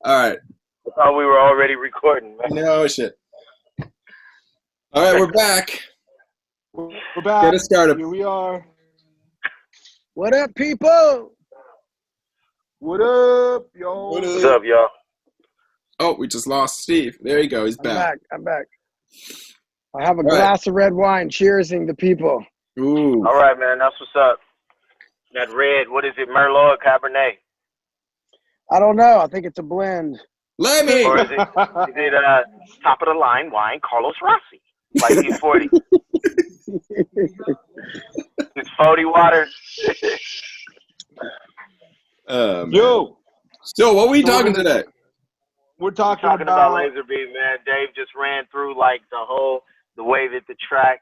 All right. I thought we were already recording, man. No shit. All right, we're back. We're back. Get us started. Here we are. What up, people? What up, yo? What's up, y'all? Oh, we just lost Steve. There you go. He's back. I'm back. I have a glass of red wine. Cheersing the people. Ooh. All right, man. That's what's up. That red, what is it, Merlot or Cabernet? I don't know. I think it's a blend. Let me. Or is it top of the line wine, Carlos Rossi? Like he's 40. It's 40 water. Yo. So, what are we talking today? We're talking about Laserbeam, man. Dave just ran through like the way that the track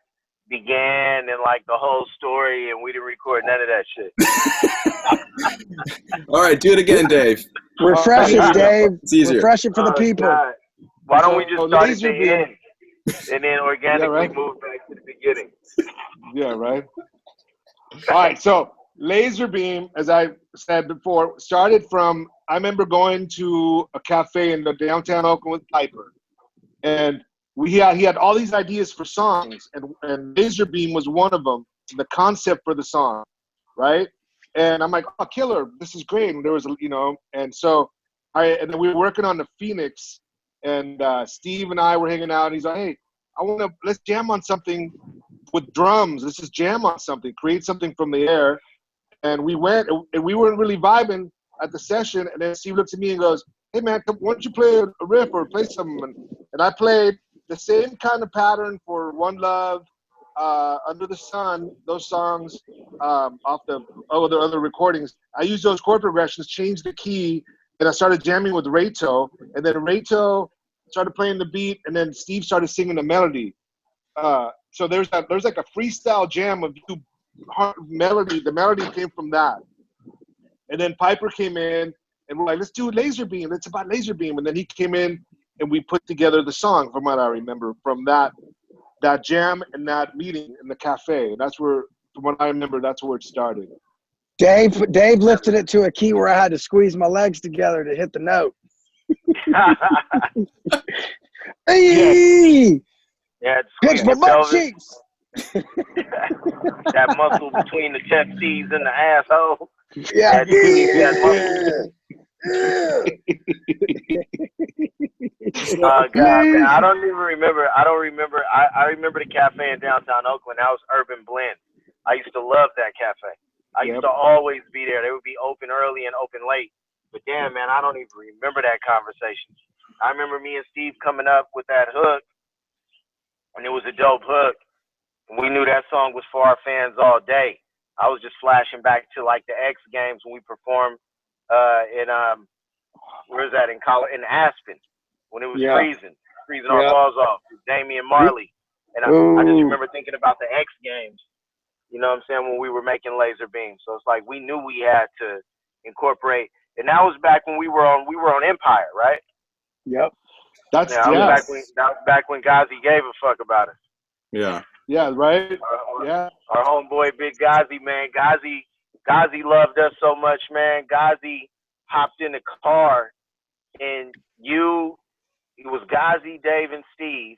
began and like the whole story, and we didn't record none of that shit. All right, do it again, Dave. Refresh it, Dave. It's easier. Refresh it for the people. God. Why don't we just start at the Laserbeam. end and then organically move back to the beginning? Yeah, right. All right, so Laserbeam, as I said before, started from, I remember going to a cafe in the downtown Oakland with Piper, and he had all these ideas for songs, and Laserbeam was one of them, the concept for the song, right? And I'm like, oh, killer, this is great. And there was, and so and then we were working on the Phoenix, and Steve and I were hanging out, and he's like, hey, let's jam on something with drums. Let's just jam on something, create something from the air. And we went, and we weren't really vibing at the session. And then Steve looks at me and goes, hey, man, why don't you play a riff or play something? And I played the same kind of pattern for One Love, Under the Sun, those songs off the other recordings. I used those chord progressions, changed the key, and I started jamming with Reto. And then Reto started playing the beat, and then Steve started singing the melody. So there's like a freestyle jam of melody. The melody came from that. And then Piper came in, and we're like, let's do Laserbeam. It's about Laserbeam. And then he came in, and we put together the song, from what I remember, from that jam and that meeting in the cafe. And that's where, from what I remember, that's where it started. Dave lifted it to a key where I had to squeeze my legs together to hit the note. Hey! Yeah, Pinch my butt cheeks. That muscle between the testes and the asshole. Yeah. Oh God, man, I don't remember. I remember the cafe in downtown Oakland. That was Urban Blend. I used to love that cafe. I used to always be there. They would be open early and open late. But damn, man, I don't even remember that conversation. I remember me and Steve coming up with that hook, and it was a dope hook. We knew that song was for our fans all day. I was just flashing back to like the X Games when we performed in where's that, in Aspen, when it was freezing our balls off with Damian Marley. And I just remember thinking about the X Games, you know what I'm saying, when we were making Laserbeam. So it's like we knew we had to incorporate, and that was back when we were on Empire, right? Yep. That was back when Ghazi gave a fuck about us. Yeah. Yeah, right? Our homeboy, Big Ghazi, man. Ghazi loved us so much, man. Ghazi hopped in the car, and it was Ghazi, Dave, and Steve.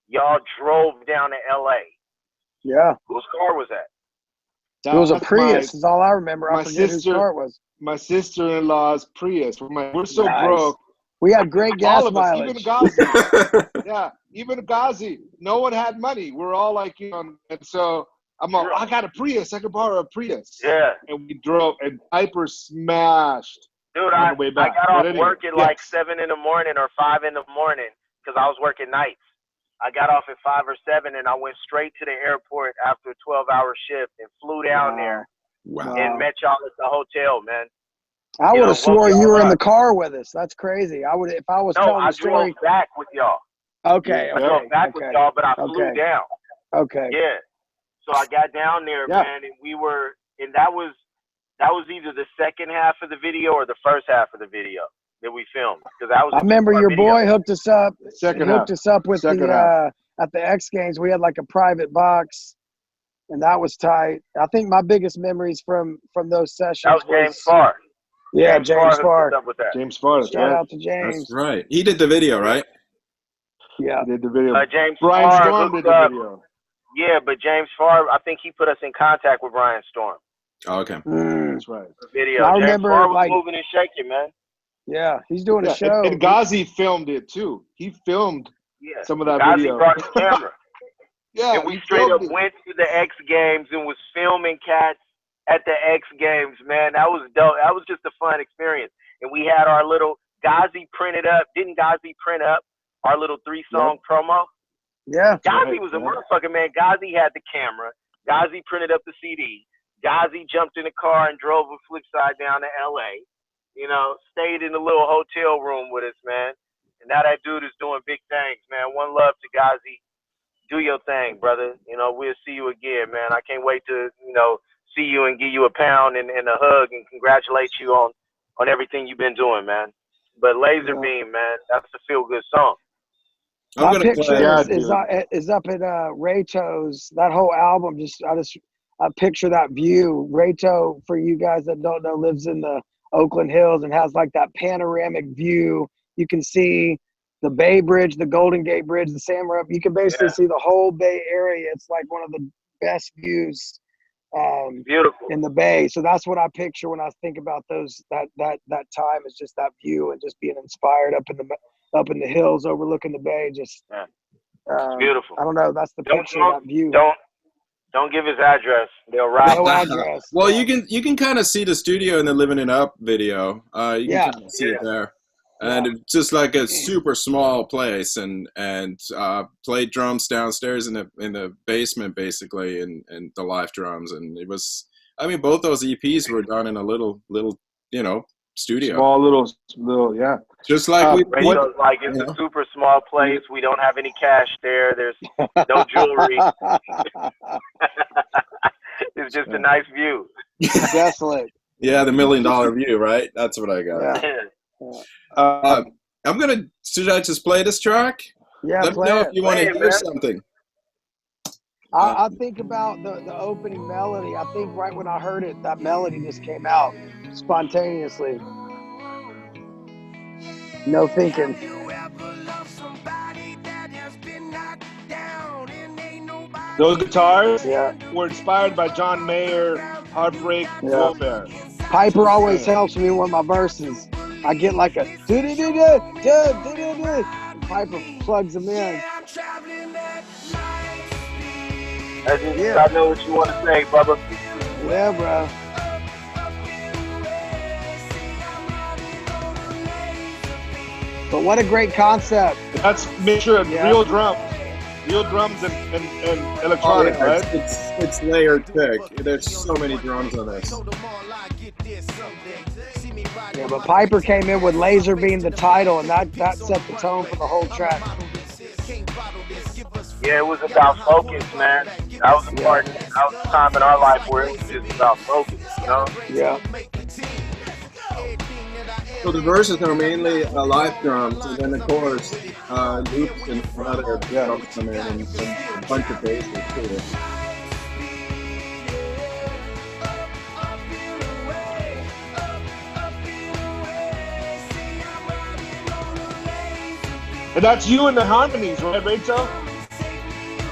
Y'all drove down to L.A. Yeah. Whose car was that? It was a Prius, is all I remember. I forget whose car it was. My sister-in-law's Prius. We're so broke. We had great gas mileage. Even Ghazi. Even Ghazi. No one had money. We're all like, and so I'm like, I got a Prius. I could borrow a Prius. Yeah. And we drove, and Piper smashed. Dude, I got off work at like 7 in the morning or 5 in the morning because I was working nights. I got off at 5 or 7, and I went straight to the airport after a 12-hour shift and flew down there and met y'all at the hotel, man. I would have swore you were in the car with us. That's crazy. I would, if I was telling the story. I drove back with y'all. Okay. I drove back with y'all, but I flew down. Okay. Yeah. So I got down there, man, and that was either the second half of the video or the first half of the video that we filmed. I remember your boy hooked us up. Hooked us up with at the X Games. We had like a private box, and that was tight. I think my biggest memories from those sessions that was James Farr. Yeah, James hooked Farr. us up with that. James Farr. Shout Right. out to That's James. right. He did the video, right? Yeah. He did the video. James Brian Farr Storm hooked did the up. video. Yeah, but James Farr, I think he put us in contact with Brian Storm. Oh, okay. That's right. The video. I James remember, Farr was like- moving and shaking, man. Yeah, he's doing a Yeah, show. and Ghazi filmed it too. He filmed Yeah. some of that Ghazi video. brought his camera. Yeah, And we he straight up filmed it. went to the X Games and was filming cats at the X Games, man. That was dope. That was just a fun experience. And we had our little Ghazi printed up. Didn't Ghazi print up our little 3-song promo? Yeah. Ghazi was a motherfucker, man. Ghazi had the camera. Ghazi printed up the CD. Ghazi jumped in the car and drove a Flipsyde down to LA. You know, stayed in the little hotel room with us, man. And now that dude is doing big things, man. One love to Ghazi. Do your thing, brother. You know, we'll see you again, man. I can't wait to, see you and give you a pound and a hug and congratulate you on everything you've been doing, man. But Laserbeam, man, that's a feel-good song. I'm My gonna picture play. is up at Reto's. That whole album, I picture that view. Reto, for you guys that don't know, lives in the Oakland Hills and has like that panoramic view. You can see the Bay Bridge, the Golden Gate Bridge, the Samurai. You can basically see the whole Bay Area. It's like one of the best views beautiful in the Bay. So that's what I picture when I think about that time, is just that view and just being inspired up in the hills overlooking the Bay. Just beautiful. I don't know. That's the picture of that view. Don't give his address. They'll rob No him. address. Well, you can kind of see the studio in the Living It Up video. You can kind of see it there. And it's just like a super small place, and played drums downstairs in the basement, basically, and the live drums. And it was, I mean, both those EPs were done in a little studio. Small little, yeah. Just like Reto's like, it's a super small place. We don't have any cash there. There's no jewelry. It's just a nice view. Desolate. Yeah, the $1 million view, right? That's what I got. Yeah. Should I just play this track? Yeah, Let me know if you want to hear something. I think about the opening melody. I think right when I heard it, that melody just came out spontaneously. No thinking. Those guitars were inspired by John Mayer, Heartbreak Warfare. Piper always helps me with my verses. I get like a Piper plugs them in. I know what you want to say, Bubba. Yeah, bro. But what a great concept. That's a mixture of real drums and electronic, right? It's layered thick. There's so many drums on this. Yeah, but Piper came in with Laserbeam, the title, and that set the tone for the whole track. Yeah, it was about focus, man. That was a time in our life where it was just about focus, you know? Yeah. So the verses are mainly live drums, and then the chorus loops and other drums come in, and a bunch of basses too. And that's you in the harmonies, right, Rachel?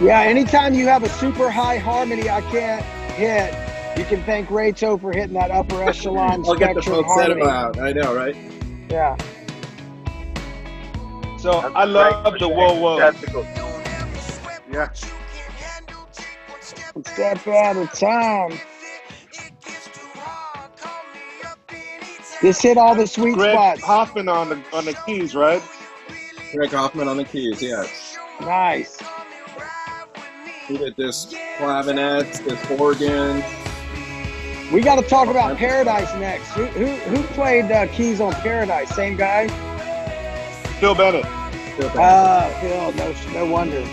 Yeah, anytime you have a super high harmony I can't hit, you can thank Reto for hitting that upper echelon I'll get the spectrum harmony. out. I know, right? Yeah. So I love the whoa whoa. Yeah. One step at a time. This hit all the sweet Greg spots. Hoffman on the keys, right? Greg Hoffman on the keys, yes. Nice. He did this clavinet, this organ. We got to talk about Paradise next. Who played keys on Paradise? Same guy? Phil Bennett. Phil. No wonder.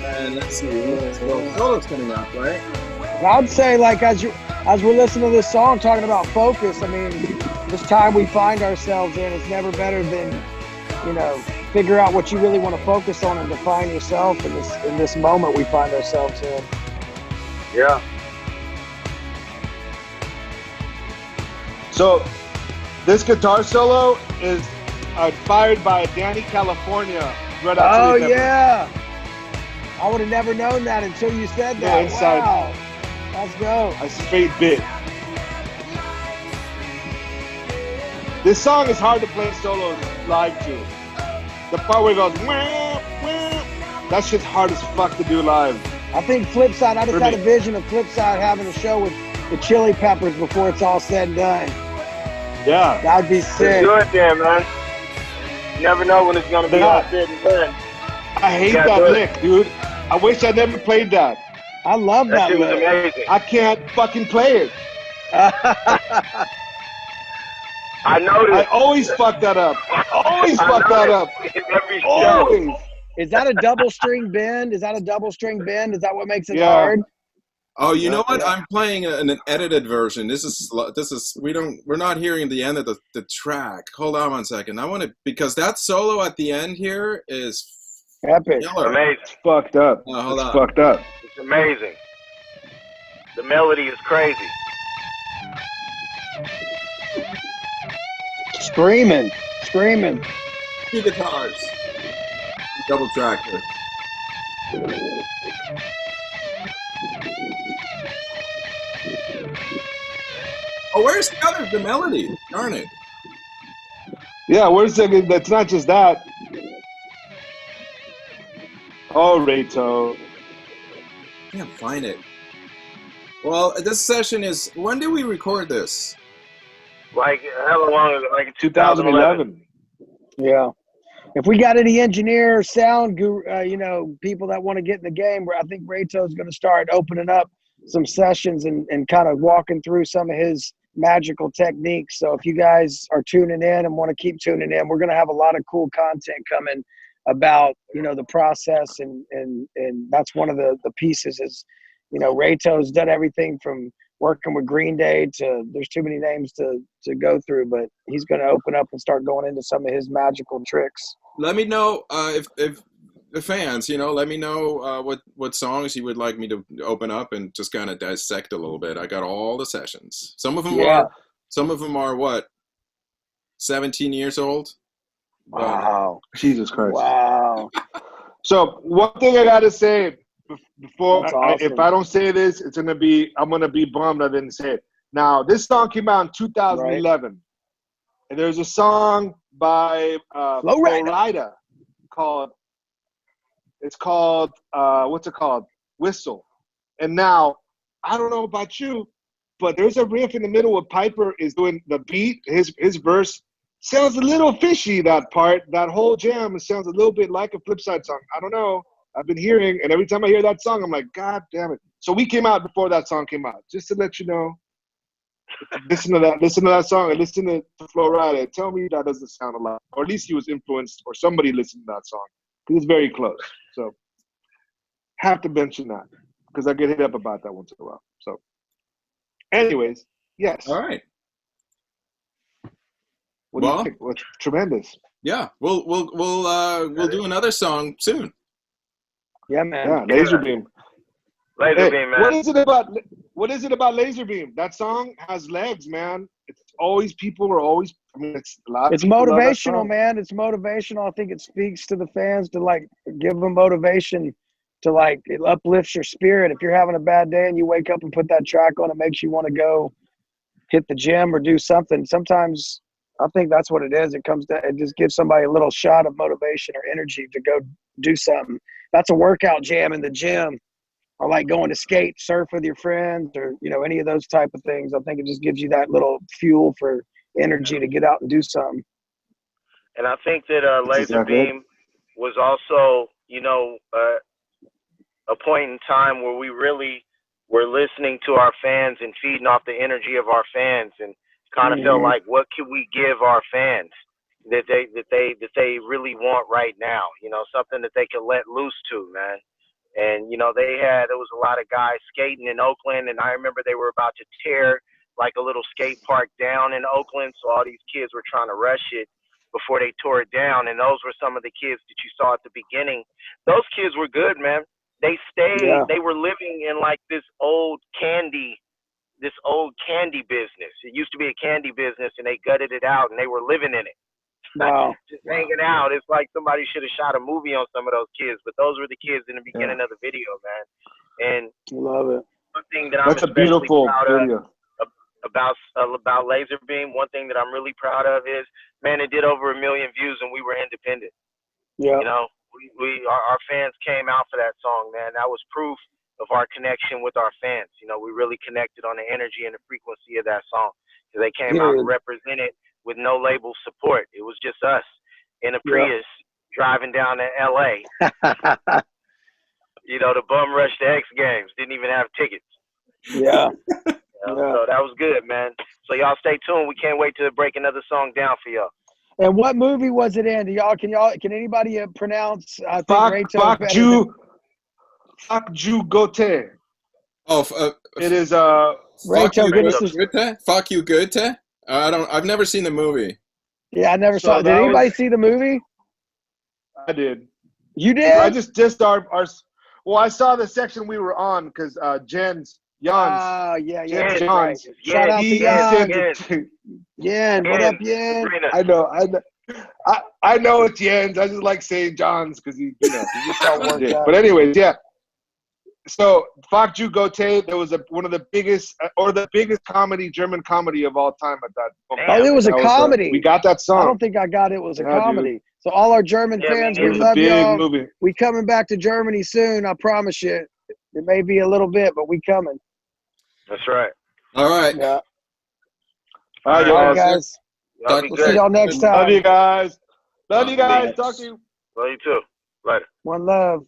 And let's see, solo's coming up, right? I'd say, like, as we're listening to this song talking about focus, I mean, this time we find ourselves in, it's never better than, figure out what you really want to focus on and define yourself in this moment we find ourselves in. Yeah. So this guitar solo is inspired by Danny California. Red Hot Oh, Chili Peppers. yeah. I would have never known that until you said that. Inside. Wow. Let's go. A straight bit. This song is hard to play solos live to. The part where it goes, wah, wah, that shit's hard as fuck to do live. I think Flipsyde, I just had a vision of Flipsyde having a show with the Chili Peppers before it's all said and done. Yeah. That would be sick. Do it there, man. You never know when it's going to be all said and done. I hate that lick, dude. I wish I never played that. I love that shit was lick. amazing. I can't fucking play it. I noticed. I always fuck that up. Always fuck that up. Every show. Always. Is that a double string bend? Is that what makes it Yeah. hard? Oh, you know what? I'm playing an edited version. This is we're not hearing the end of the track. Hold on 1 second. I want to, because that solo at the end here is Epic. killer. Amazing. It's fucked up. Hold it's on. fucked up. It's amazing. The melody is crazy. Screaming. Two guitars. Double track here. Oh, where's the melody? Darn it. Yeah, where's the, that's not just that. Oh, Reto. Can't find it. Well, this session is, when did we record this? Like, hella long ago, like 2011. Yeah. If we got any engineer, sound guru, people that want to get in the game, I think Reto's going to start opening up some sessions and kind of walking through some of his magical techniques. So if you guys are tuning in and want to keep tuning in, we're going to have a lot of cool content coming about, the process. And that's one of the pieces is, Reto's done everything from working with Green Day to, there's too many names to go through, but he's going to open up and start going into some of his magical tricks. Let me know if the fans, let me know what songs you would like me to open up and just kind of dissect a little bit. I got all the sessions. Some of them are what, 17 years old? Wow. Jesus Christ. Wow. So one thing I got to say before, Awesome. if I don't say this, I'm going to be bummed I didn't say it. Now, this song came out in 2011. Right. And there's a song by Flo Rida called, what's it called? Whistle. And now, I don't know about you, but there's a riff in the middle where Piper is doing the beat. His verse sounds a little fishy, that part. That whole jam, it sounds a little bit like a Flipsyde song. I don't know. I've been hearing, and every time I hear that song, I'm like, God damn it. So we came out before that song came out, just to let you know. Listen to that song and listen to Flo Rida. Tell me that doesn't sound a lot. Or at least he was influenced, or somebody listened to that song. Because it's very close. So have to mention that. Because I get hit up about that once in a while. So anyways, yes. All right. What do you think? Well, it's tremendous. Yeah. We'll do another song soon. Yeah, man. Yeah, Laserbeam. Laserbeam, man. What is it about Laserbeam? That song has legs, man. It's always, people are always, it's a lot of people motivational, man. It's motivational. I think it speaks to the fans to give them motivation to it uplifts your spirit. If you're having a bad day and you wake up and put that track on, it makes you want to go hit the gym or do something. Sometimes I think that's what it is. It just gives somebody a little shot of motivation or energy to go do something. That's a workout jam in the gym, or like going to skate, surf with your friends, or any of those type of things. I think it just gives you that little fuel for energy to get out and do something. And I think that Laserbeam was also, a point in time where we really were listening to our fans and feeding off the energy of our fans, and kind of felt like, what can we give our fans that they really want right now? Something that they could let loose to, man. And, there was a lot of guys skating in Oakland, and I remember they were about to tear like a little skate park down in Oakland. So all these kids were trying to rush it. before they tore it down. And those were some of the kids that you saw at the beginning. Those kids were good, man. They stayed. Yeah. They were living in like this old candy business. It used to be a candy business, and they gutted it out, and they were living in it. Wow. Just hanging out. It's like somebody should have shot a movie on some of those kids, but those were the kids in the beginning of the video, man. And Love it. one thing that I'm That's a especially beautiful proud video. of about Laserbeam, one thing that I'm really proud of is, man, it did over 1 million views, and we were independent. Yeah. You know, our fans came out for that song, man. That was proof of our connection with our fans. You know, we really connected on the energy and the frequency of that song. So they came out and represented with no label support. It was just us in a Prius driving down to LA. You know, the bum rush to X Games, didn't even have tickets. Yeah. So that was good, man. So y'all stay tuned. We can't wait to break another song down for y'all. And what movie was it in? Can anybody pronounce? I think Reto. Fuck you, Gote. Oh, it is Reto, give us Goethe? Fuck you, Goethe? I've never seen the movie. Yeah, I never saw it. Did anybody see the movie? I did. You did? I just our well, I saw the section we were on because Jens. Jens. Right. Shout out to Jan. Jan, what up, Jan? I know it's Jens. I just like saying Johns because he just got worked out. But anyways, yeah. So Fuck You Gote, there was one of the biggest German comedy of all time at that moment. Oh, it was a comedy. We got that song. I don't think I got it. It was a comedy. Dude. So all our German fans, we love y'all. Movie. We coming back to Germany soon. I promise you. It may be a little bit, but we coming. That's right. All right. Yeah. All right, guys. We'll see y'all next time. Love you guys. Love you guys. Talk to you. Love you too. Later. One love.